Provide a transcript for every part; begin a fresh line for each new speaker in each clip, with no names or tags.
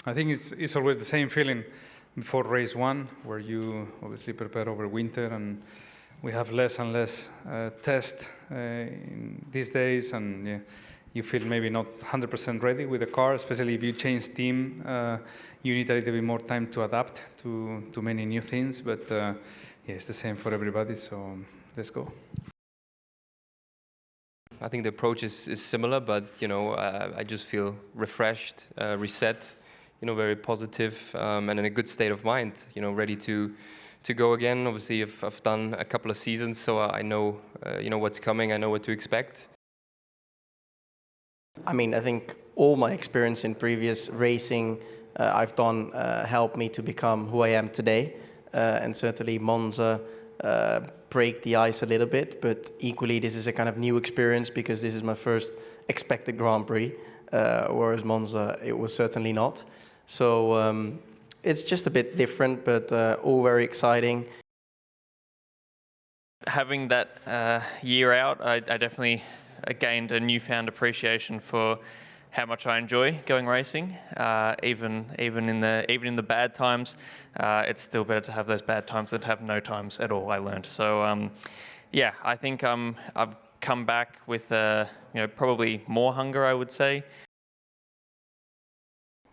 I think it's always the same feeling before race one, where you obviously prepare over winter, and we have less and less tests these days, and yeah, you feel maybe not 100% ready with the car, especially if you change team. You need a little bit more time to adapt to many new things, but yeah, it's the same for everybody, so let's go.
I think the approach is similar, but I just feel refreshed, reset, very positive, and in a good state of mind, ready to go again. Obviously, I've done a couple of seasons, so I know, what's coming. I know what to expect.
I mean, I think all my experience in previous racing I've done helped me to become who I am today, and certainly Monza break the ice a little bit, but equally this is a kind of new experience because this is my first expected Grand Prix, whereas Monza it was certainly not. So it's just a bit different, but all very exciting.
Having that year out, I definitely gained a newfound appreciation for how much I enjoy going racing. Even in the bad times, it's still better to have those bad times than to have no times at all, I learned. So yeah, I think I've come back with probably more hunger, I would say.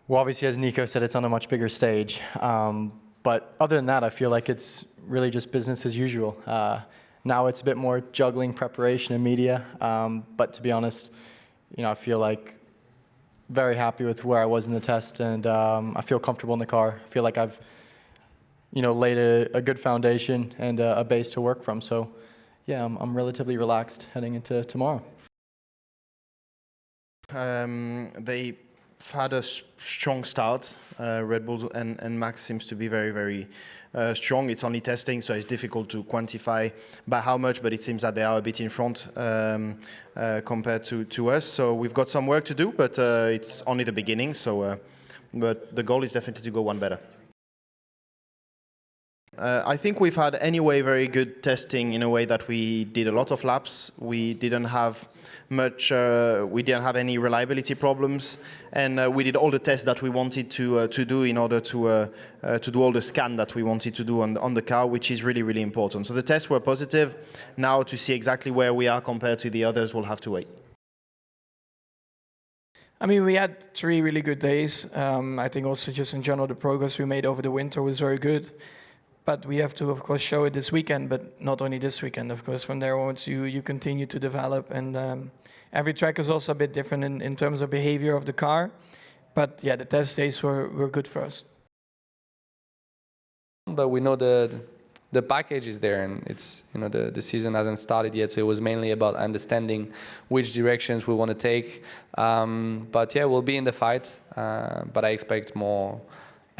Well, obviously, as Nico said, it's on a much bigger stage. But other than that, I feel like it's really just business as usual. Now it's a bit more juggling preparation and media. But to be honest, I feel like very happy with where I was in the test, and I feel comfortable in the car. I feel like I've laid a good foundation and a base to work from. So yeah, I'm relatively relaxed heading into tomorrow.
They've had a strong start. Red Bull and Max seems to be very, very strong. It's only testing, so it's difficult to quantify by how much, but it seems that they are a bit in front compared to us. So we've got some work to do, but it's only the beginning. So, but the goal is definitely to go one better. I think we've had anyway very good testing in a way that we did a lot of laps. We didn't have much, we didn't have any reliability problems, and we did all the tests that we wanted to do in order to do all the scan that we wanted to do on the car, which is really, really important. So the tests were positive. Now to see exactly where we are compared to the others, we'll have to wait.
I mean, we had 3 really good days. I think also just in general the progress we made over the winter was very good. But we have to, of course, show it this weekend, but not only this weekend, of course. From there onwards, you continue to develop, and every track is also a bit different in terms of behavior of the car. But yeah, the test days were good for us.
But we know the package is there, and it's the season hasn't started yet, so it was mainly about understanding which directions we want to take. But yeah, we'll be in the fight, but I expect more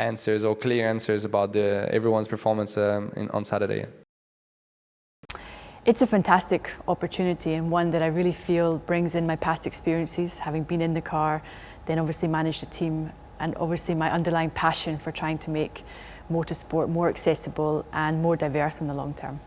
answers or clear answers about everyone's performance on Saturday.
It's a fantastic opportunity, and one that I really feel brings in my past experiences, having been in the car, then obviously managed a team, and obviously my underlying passion for trying to make motorsport more accessible and more diverse in the long term.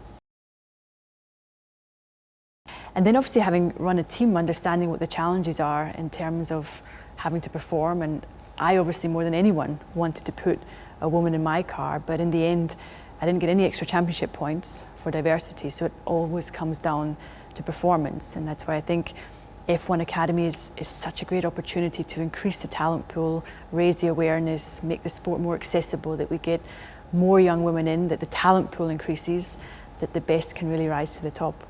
And then obviously having run a team, understanding what the challenges are in terms of having to perform, and I obviously more than anyone wanted to put a woman in my car, but in the end I didn't get any extra championship points for diversity, so it always comes down to performance. And that's why I think F1 Academy is such a great opportunity to increase the talent pool, raise the awareness, make the sport more accessible, that we get more young women in, that the talent pool increases, that the best can really rise to the top.